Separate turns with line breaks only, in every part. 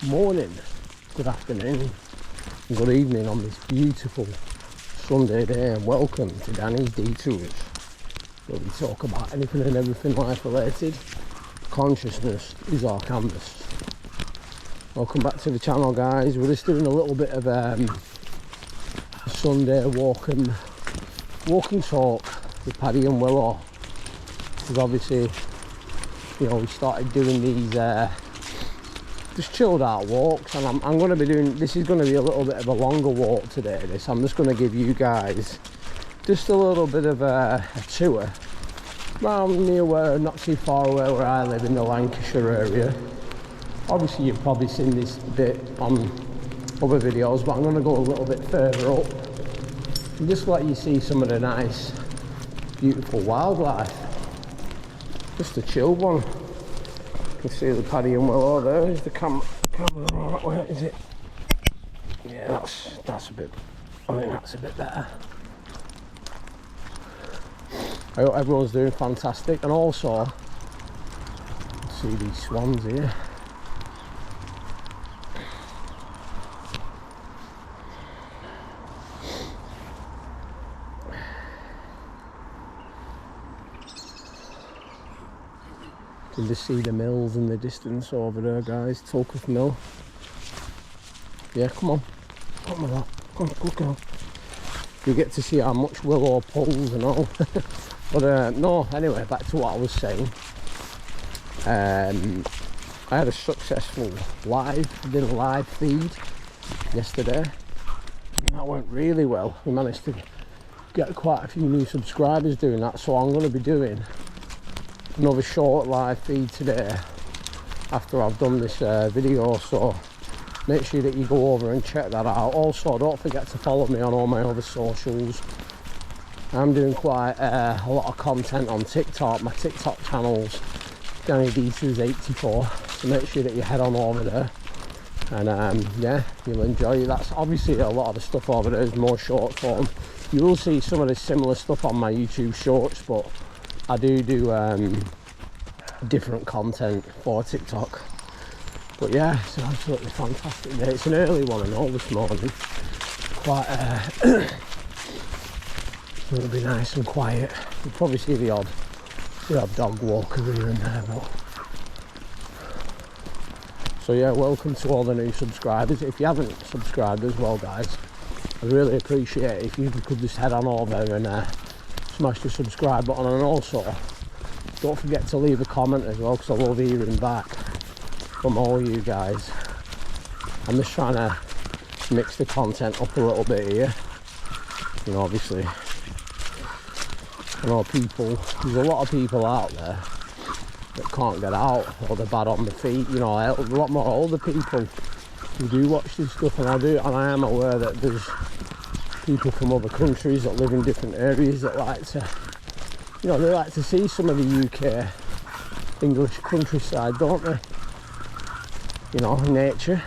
morning, good afternoon, and good evening on this beautiful Sunday day, and welcome to Danny's Detours, where we talk about anything and everything life related. Consciousness is our canvas. Welcome back to the channel, guys. We're just doing a little bit of a Sunday walk and talk with Paddy and Willow, because obviously, you know, we started doing these just chilled out walks, and I'm going to be doing, this is going to be a little bit of a longer walk today. I'm just going to give you guys just a little bit of a tour around near where, not too far away where I live in the Lancashire area. Obviously you've probably seen this bit on other videos, but I'm going to go a little bit further up and just let you see some of the nice beautiful wildlife. Just a chilled one. You can see the Paddy and Willow there. Is the camera right? Where is it? Yeah, that's a bit, I think that's a bit better. I hope everyone's doing fantastic, and also see these swans here. You can just see the mills in the distance over there, guys. Tulcroft Mill. Yeah, come on. Come on, that. Come on, look out. You get to see how much Willow pulls and all. But no, anyway, back to what I was saying. I had a successful live feed yesterday. That went really well. We managed to get quite a few new subscribers doing that, so I'm going to be doing another short live feed today after I've done this video, so make sure that you go over and check that out. Also, don't forget to follow me on all my other socials. I'm doing quite a lot of content on TikTok. My TikTok channel's Danny Detours 84, so make sure that you head on over there, and yeah, you'll enjoy it. That's obviously a lot of the stuff over there is more short form. You will see some of the similar stuff on my YouTube shorts, but I do different content for TikTok. But yeah, it's an absolutely fantastic day. It's an early one and all this morning. Quite it'll be nice and quiet. You'll probably see the odd dog walker here and there, but so yeah, welcome to all the new subscribers. If you haven't subscribed as well, guys, I'd really appreciate it if you could just head on over and smash the subscribe button, and also don't forget to leave a comment as well, because I love hearing back from all you guys. I'm just trying to mix the content up a little bit here, you know. Obviously I know there's a lot of people out there that can't get out, or they're bad on the feet, you know. A lot more older people who do watch this stuff, and I am aware that there's people from other countries that live in different areas that like to, you know, they like to see some of the UK English countryside, don't they? You know, nature.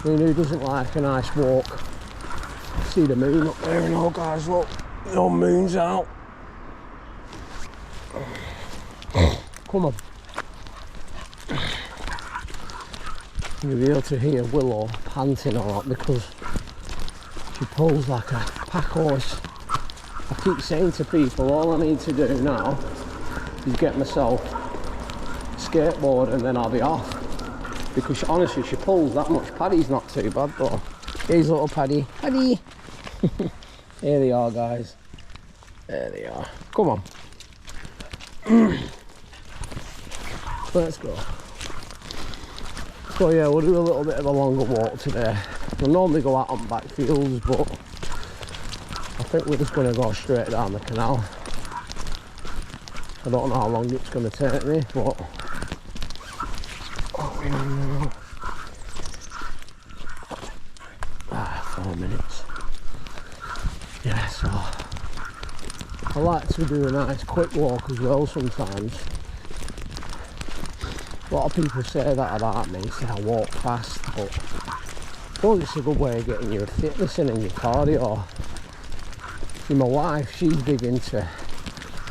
I mean, who doesn't like a nice walk? See the moon up there and all, guys, look, the moon's out. Come on. You'll be able to hear Willow panting a lot because she pulls like a pack horse. I keep saying to people, all I need to do now is get myself a skateboard and then I'll be off. Because honestly, she pulls that much. Paddy's not too bad though. Here's little Paddy. Paddy! Here they are, guys. There they are. Come on. Let's go. So yeah, we'll do a little bit of a longer walk today. We'll normally go out on back fields, but I think we're just going to go straight down the canal. I don't know how long it's going to take me, but what are we on now? 4 minutes. Yeah, so I like to do a nice quick walk as well sometimes. A lot of people say that about me, say I walk fast, but I think it's a good way of getting your fitness in and your cardio. See, my wife, she's big into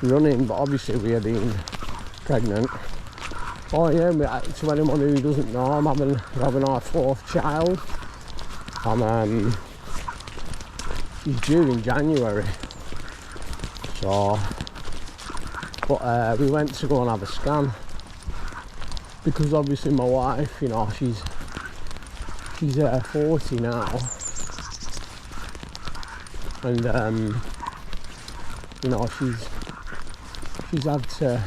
running, but obviously we are being pregnant, Oh yeah, to anyone who doesn't know, I'm having our 4th child. He's due in January. So, but we went to go and have a scan because obviously my wife, you know, she's 40 now, and you know, she's had to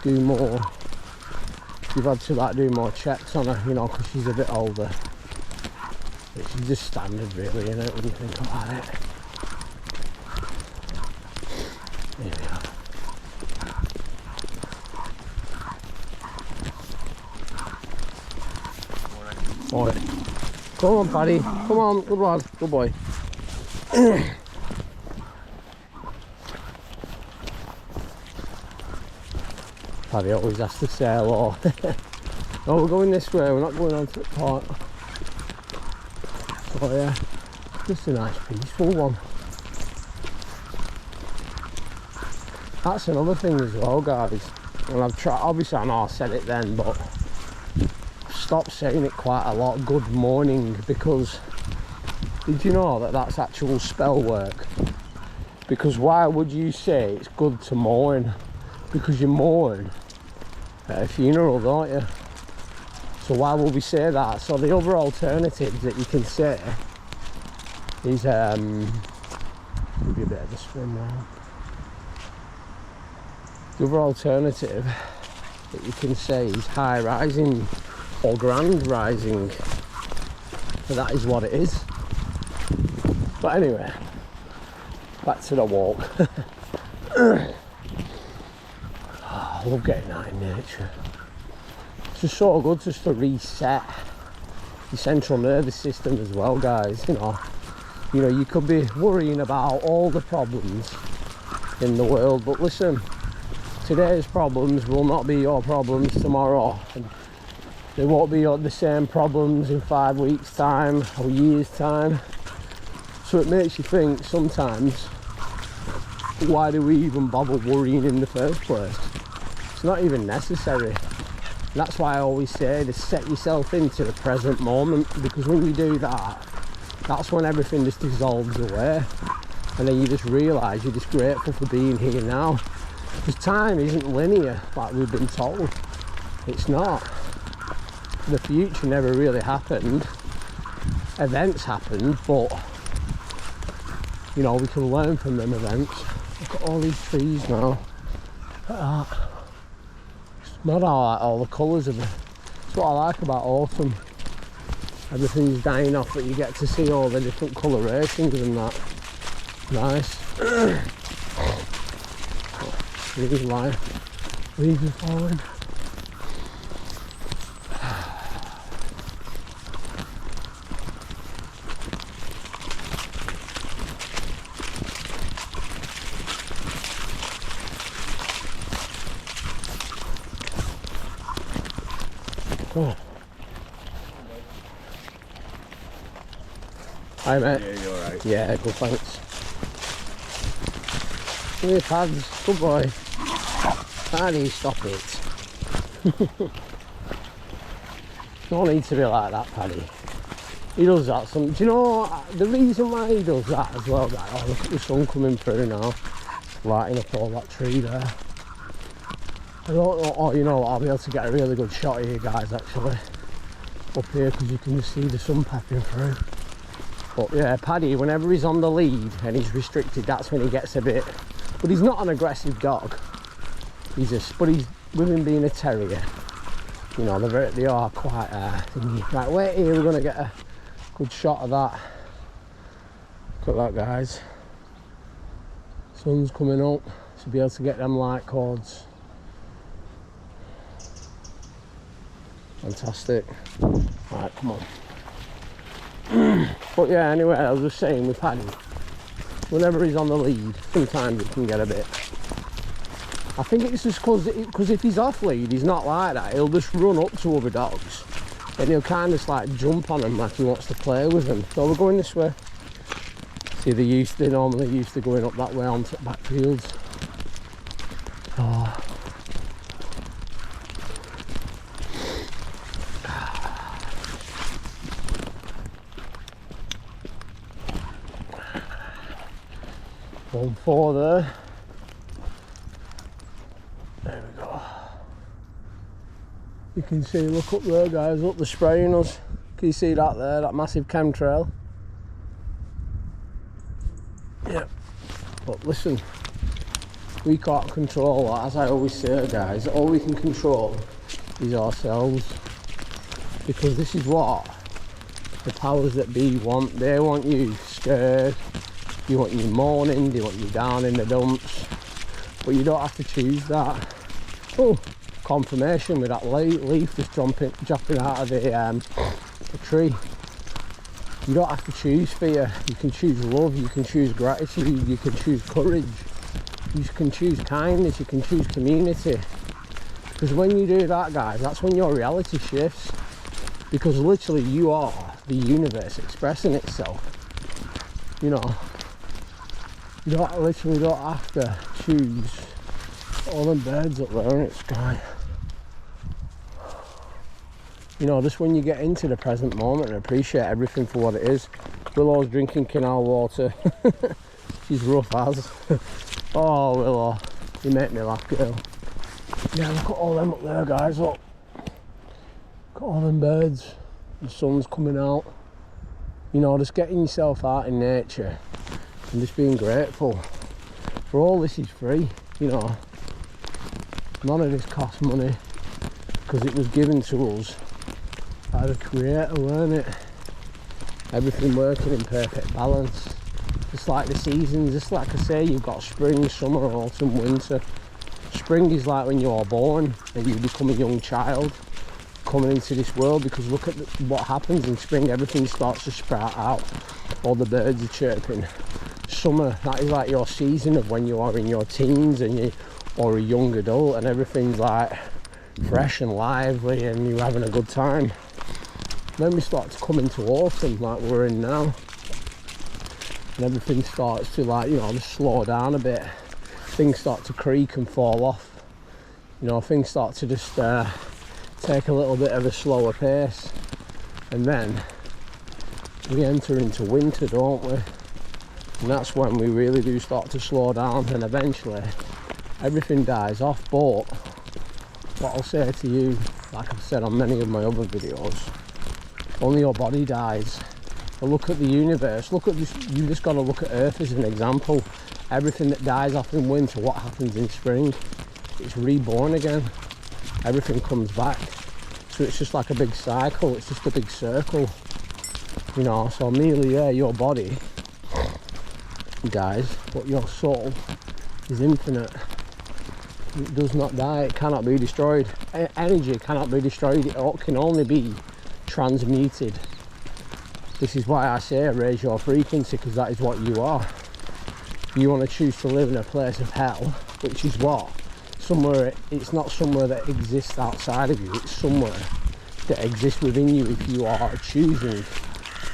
do more. We've had to like do more checks on her, you know, because she's a bit older. But she's just standard really, innit, when you think about it. Here we are. Alright. Come on, Paddy. Come on, good lad. Good boy. Paddy always has to say hello. No, we're going this way, we're not going on to the park. So yeah, just a nice peaceful one. That's another thing as well, guys. And I've tried, obviously I know I said it then, but I've stopped saying it quite a lot, good morning, because did you know that that's actual spell work? Because why would you say it's good to mourn? Because you mourn at a funeral, don't you? So why would we say that? So the other alternative that you can say is give you a bit of a spin now. The other alternative that you can say is high rising or grand rising. So that is what it is. But anyway, back to the walk. I love getting out in nature. It's just so good just to reset your central nervous system as well, guys. You know, you could be worrying about all the problems in the world, but listen, today's problems will not be your problems tomorrow, and they won't be the same problems in 5 weeks' time or years' time. So it makes you think sometimes, why do we even bother worrying in the first place? It's not even necessary. And that's why I always say to set yourself into the present moment, because when you do that, that's when everything just dissolves away, and then you just realise you're just grateful for being here now. Because time isn't linear like we've been told. It's not. The future never really happened. Events happened, but you know, we can learn from them events. Look at all these trees now. Look at that. Not all the colours of it. That's what I like about autumn. Everything's dying off, but you get to see all the different colorations and that. Nice. Leaves life. Leaves are falling. Oh. Hi mate.
Yeah, you alright?
Yeah, good, thanks. Come here, Pads. Good boy. Paddy, stop it. No need to be like that, Paddy. He does that. Do you know the reason why he does that as well? Like, oh, look at the sun coming through now, lighting up all that tree there. I don't know, oh, you know, I'll be able to get a really good shot of you guys actually up here, because you can just see the sun pepping through. But yeah, Paddy, whenever he's on the lead and he's restricted, that's when he gets a bit. But he's not an aggressive dog. He's just, but he's, with him being a terrier, you know, they are quite thingy. Right, wait here, we're gonna get a good shot of that. Look at that, guys. Sun's coming up, so be able to get them light cords. Fantastic. Right, come on. But yeah, anyway, I was just saying with Paddy, whenever he's on the lead, sometimes it can get a bit. I think it's just because if he's off lead, he's not like that. He'll just run up to other dogs and he'll kind of like jump on them like he wants to play with them. So we're going this way. See, they're normally used to going up that way onto the back fields. Oh. 1-4 there. There we go. You can see, look up there guys, look, they're spraying us. Can you see that there, that massive chemtrail? Yeah. But listen, we can't control that, as I always say guys. All we can control is ourselves. Because this is what the powers that be want. They want you scared, they want you mourning, they want you down in the dumps. But you don't have to choose that. Oh, confirmation with that leaf just dropping out of the tree. You don't have to choose fear. You can choose love, you can choose gratitude, you can choose courage, you can choose kindness, you can choose community. Because when you do that guys, that's when your reality shifts. Because literally you are the universe expressing itself. You know, you literally don't have to choose. All them birds up there in the sky. You know, just when you get into the present moment and appreciate everything for what it is. Willow's drinking canal water. She's rough as. Oh Willow, you make me laugh, girl. Yeah, look at all them up there guys, look. Look at all them birds. The sun's coming out. You know, just getting yourself out in nature and just being grateful. For all this is free, you know. None of this costs money because it was given to us by the creator, weren't it? Everything working in perfect balance. Just like the seasons, just like I say, you've got spring, summer, autumn, winter. Spring is like when you're born and you become a young child coming into this world, because look at what happens in spring. Everything starts to sprout out, all the birds are chirping. Summer, that is like your season of when you are in your teens and you or a young adult, and everything's like fresh and lively and you're having a good time. Then we start to come into autumn like we're in now, and everything starts to, like, you know, just slow down a bit. Things start to creak and fall off. You know, things start to just take a little bit of a slower pace, and then we enter into winter, don't we? And that's when we really do start to slow down, and eventually everything dies off. But what I'll say to you, like I've said on many of my other videos, only your body dies. But look at the universe, look at this, you just got to look at Earth as an example. Everything that dies off in winter, what happens in spring? It's reborn again. Everything comes back. So it's just like a big cycle, it's just a big circle. You know, so merely, yeah, your body dies, but your soul is infinite. It does not die, it cannot be destroyed. Energy cannot be destroyed, it can only be transmuted. This is why I say raise your frequency, because that is what you are. You want to choose to live in a place of hell, which is what? Somewhere, it's not somewhere that exists outside of you, it's somewhere that exists within you if you are choosing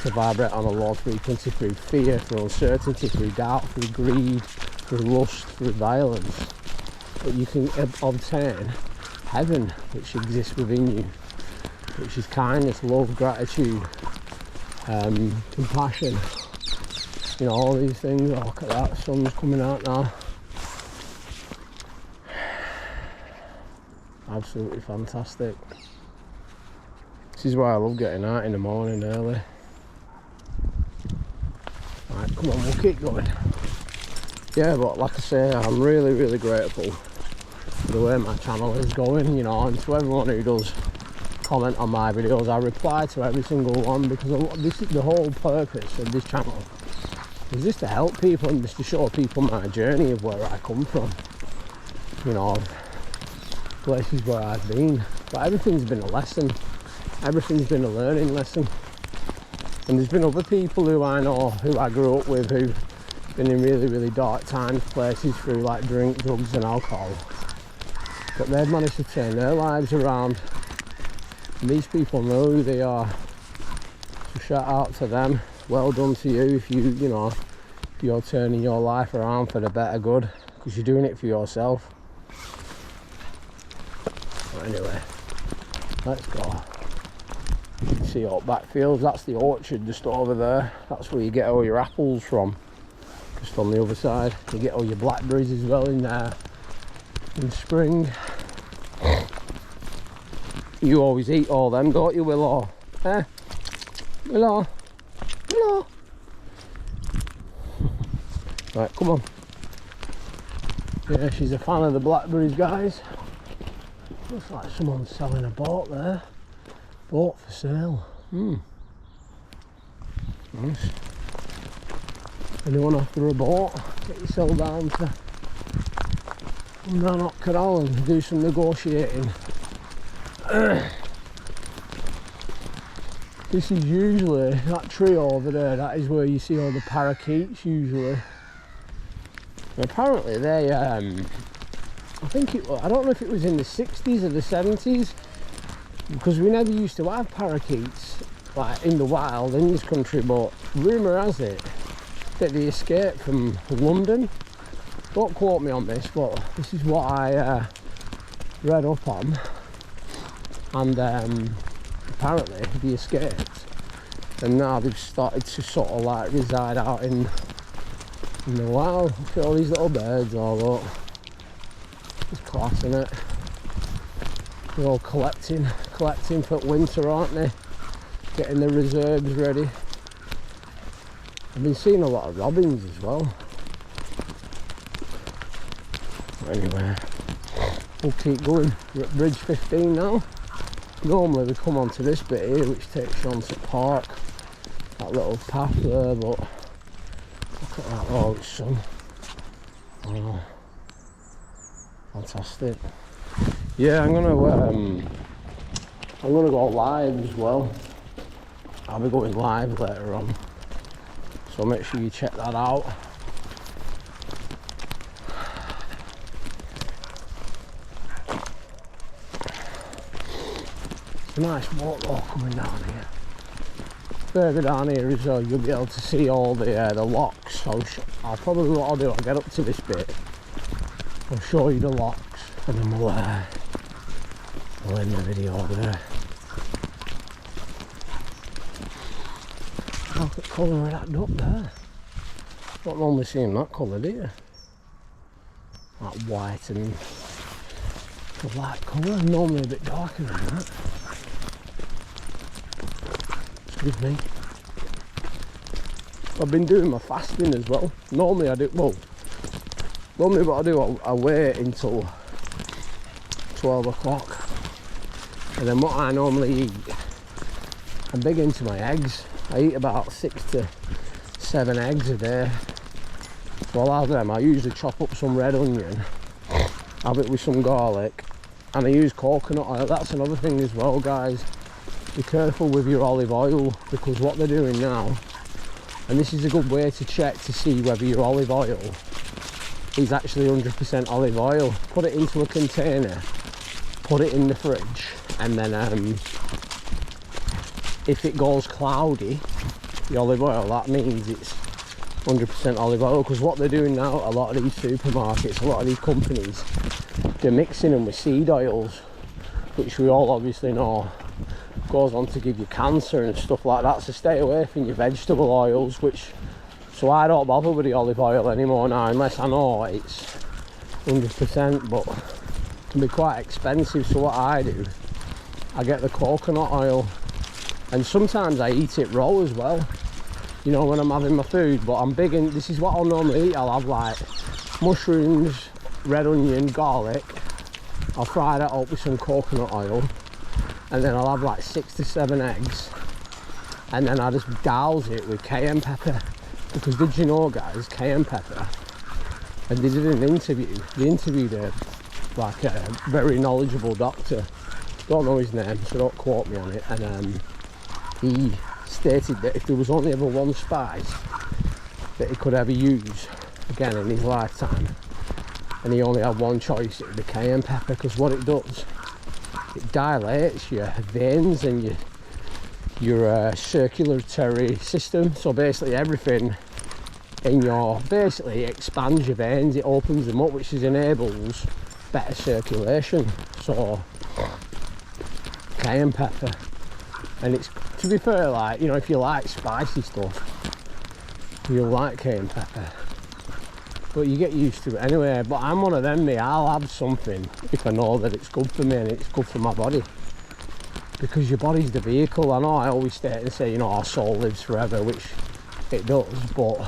to vibrate on a low frequency through fear, through uncertainty, through doubt, through greed, through lust, through violence. But you can obtain heaven, which exists within you, which is kindness, love, gratitude, compassion. You know, all these things. Oh, look at that, the sun's coming out now. Absolutely fantastic. This is why I love getting out in the morning early. Right, come on, we'll keep going. Yeah, but like I say, I'm really, really grateful for the way my channel is going, you know, and to everyone who does comment on my videos. I reply to every single one, because this is the whole purpose of this channel, is just to help people and just to show people my journey of where I come from, you know, places where I've been. But everything's been a lesson, everything's been a learning lesson. And there's been other people who I know, who I grew up with, who've been in really, really dark times, places through like drink, drugs and alcohol, but they've managed to turn their lives around, and these people know who they are. So shout out to them, well done to you if you know, if you're turning your life around for the better good, because you're doing it for yourself. But anyway, let's go. You can see all backfields, that's the orchard just over there, that's where you get all your apples from. just on the other side. You get all your blackberries as well in there in spring. You always eat all them, don't you, Willow? Eh? Willow? Willow? Right, come on. Yeah, she's a fan of the blackberries, guys. Looks like someone's selling a boat there. Boat for sale. Nice. Anyone after a boat, get yourself down to Rannoch Canal and do some negotiating. This is usually, that tree over there, that is where you see all the parakeets usually. And apparently they, I don't know if it was in the 60s or the 70s, because we never used to have parakeets like in the wild in this country, but rumour has it that they escaped from London. Don't quote me on this, but this is what I read up on. And apparently they escaped, and now they've started to sort of like reside out in the wild. Look at all these little birds all up. It's class, isn't it? They're all collecting for winter, aren't they? Getting the reserves ready. I've been seeing a lot of robins as well. Anyway, we'll keep going. We're at bridge 15 now. Normally we come onto this bit here, which takes you onto the park, that little path there, but look at that. Oh, it's sun. Oh, fantastic. Yeah, I'm gonna go live as well. I'll be going live later on, so make sure you check that out. It's a nice walk though, coming down here. Further down here as well, you'll be able to see all the locks. I'll probably, what I'll do, I'll get up to this bit, I'll show you the locks, and then we'll end the video there. Look at the colour of that duck there. Not normally seeing that colour, do you? That white and the light colour, normally a bit darker than that. Excuse me. I've been doing my fasting as well. Normally I do, normally what I do, I wait until 12 o'clock. And then what I normally eat, I'm big into my eggs. I eat about 6 to 7 eggs a day. So I'll have them. I usually chop up some red onion, have it with some garlic, and I use coconut oil. That's another thing as well, guys. Be careful with your olive oil, because what they're doing now, and this is a good way to check to see whether your olive oil is actually 100% olive oil. Put it into a container, put it in the fridge, and then if it goes cloudy, the olive oil, that means it's 100% olive oil. Because what they're doing now, a lot of these supermarkets, a lot of these companies, they're mixing them with seed oils, which we all obviously know goes on to give you cancer and stuff like that. So stay away from your vegetable oils, so I don't bother with the olive oil anymore now, unless I know it's 100%, but it can be quite expensive. So what I do, I get the coconut oil, and sometimes I eat it raw as well, you know, when I'm having my food. But I'm big in, this is what I'll normally eat. I'll have like mushrooms, red onion, garlic. I'll fry that up with some coconut oil, and then I'll have like 6 to 7 eggs, and then I just douse it with cayenne pepper. Because did you know, guys, cayenne pepper, and they did an interview, they interviewed a very knowledgeable doctor, don't know his name, so don't quote me on it, and he stated that if there was only ever one spice that he could ever use again in his lifetime, and he only had one choice, it would be cayenne pepper. Because what it does, it dilates your veins and your circulatory system. So basically everything in your, basically it expands your veins, it opens them up, which enables better circulation. So cayenne pepper, and it's, to be fair, like, you know, if you like spicy stuff, you'll like cayenne pepper. but you get used to it anyway. But I'm one of them, me, I'll have something if I know that it's good for me and it's good for my body. Because your body's the vehicle. I know I always state and say, you know, our soul lives forever, which it does, but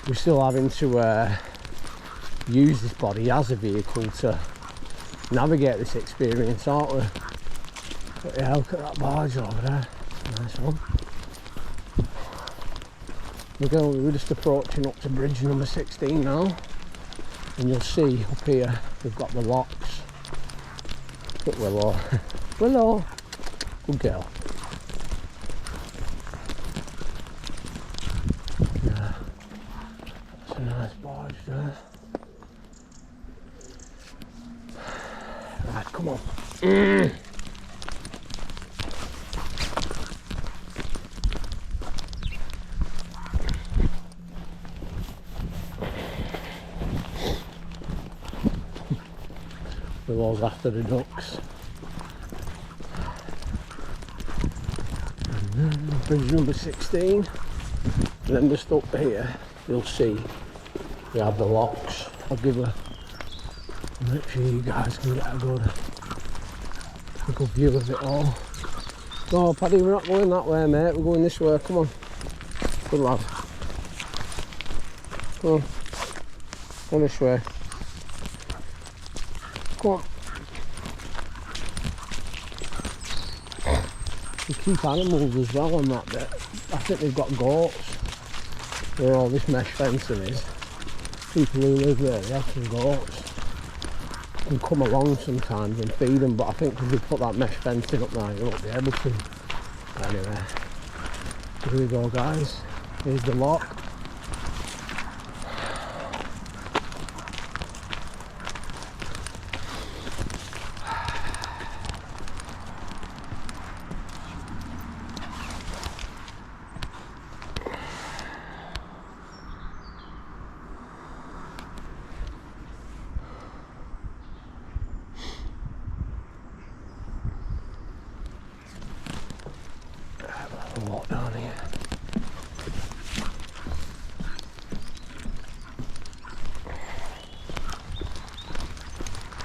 we're still having to use this body as a vehicle to navigate this experience, aren't we? But yeah, look at that barge over there. Nice one. We're just approaching up to bridge number 16 now, and you'll see up here we've got the locks. Look, Willow. Willow! Good girl. Yeah, that's a nice barge there. Right, come on. Willow's after the ducks. And then bridge number 16. And then just up here, you'll see we have the locks. I'll make sure you guys can get a good view of it all. No, Paddy, we're not going that way, mate. We're going this way. Come on. Good lad. Come on. Go this way. Come on. They keep animals as well on that bit. I think they've got goats where all this mesh fencing is. People who live there, they have some goats. You can come along sometimes and feed them, but I think if we put that mesh fencing up there, you won't be able to. Anyway, here we go, guys. Here's the lock. Walk down here.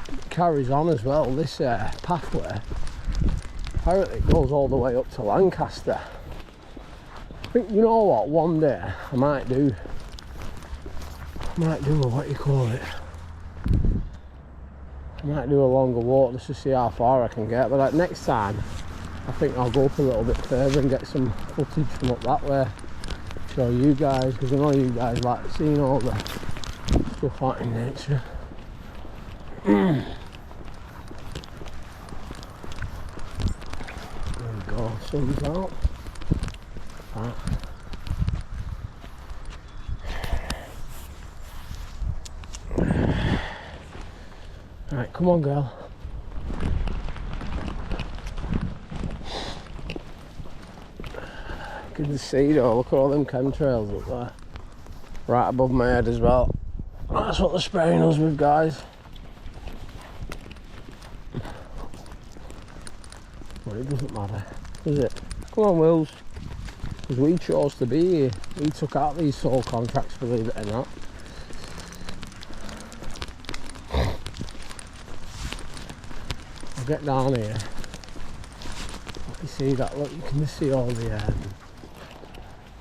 It carries on as well, this pathway. Apparently it goes all the way up to Lancaster. I think, you know what, one day I might do a, what you call it, I might do a longer walk just to see how far I can get, but like next time I think I'll go up a little bit further and get some footage from up that way. Show you guys, because I know you guys like seeing all the stuff out in nature. There we go, sun's out. Right, come on, girl. You can see though, look at all them chemtrails up there. Right above my head as well. That's what they're spraying us with, guys. Well, it doesn't matter, does it? Come on, Wills. Because we chose to be here. We took out these soul contracts, believe it or not. I'll get down here. You see that? Look, you can just see all the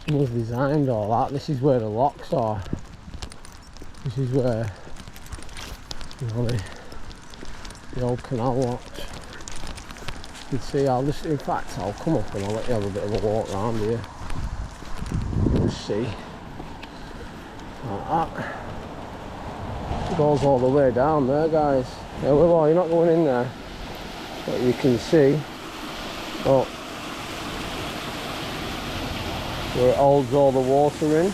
someone's designed all that. This is where the locks are. This is where, you know, the old canal locks. You can see, I'll just, in fact, I'll come up and I'll let you have a bit of a walk around here. Just see. Like that. It goes all the way down there, guys. Yeah, Willow, you're not going in there. But you can see, oh, where it holds all the water in.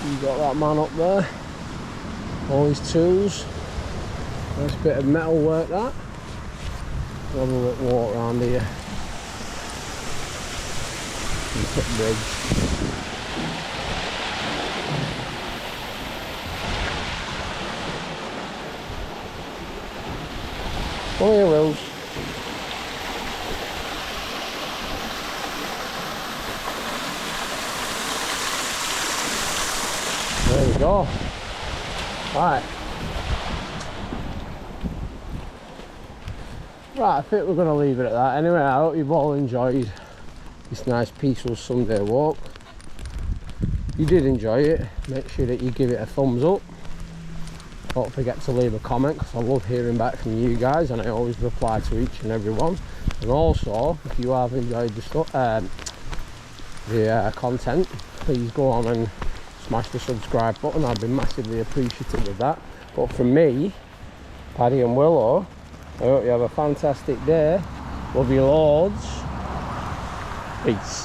You got that man up there, all his tools. Nice bit of metal work that. We'll have a little walk around here. Bridge. Come here, Wills. go. Right. Right, I think we're going to leave it at that. Anyway, I hope you've all enjoyed this nice peaceful Sunday walk. If you did enjoy it, make sure that you give it a thumbs up. Don't forget to leave a comment, because I love hearing back from you guys, and I always reply to each and every one. And also, if you have enjoyed the content, please go on and smash the subscribe button. I'd be massively appreciative of that. But from me, Paddy and Willow, I hope you have a fantastic day. Love you loads. Peace.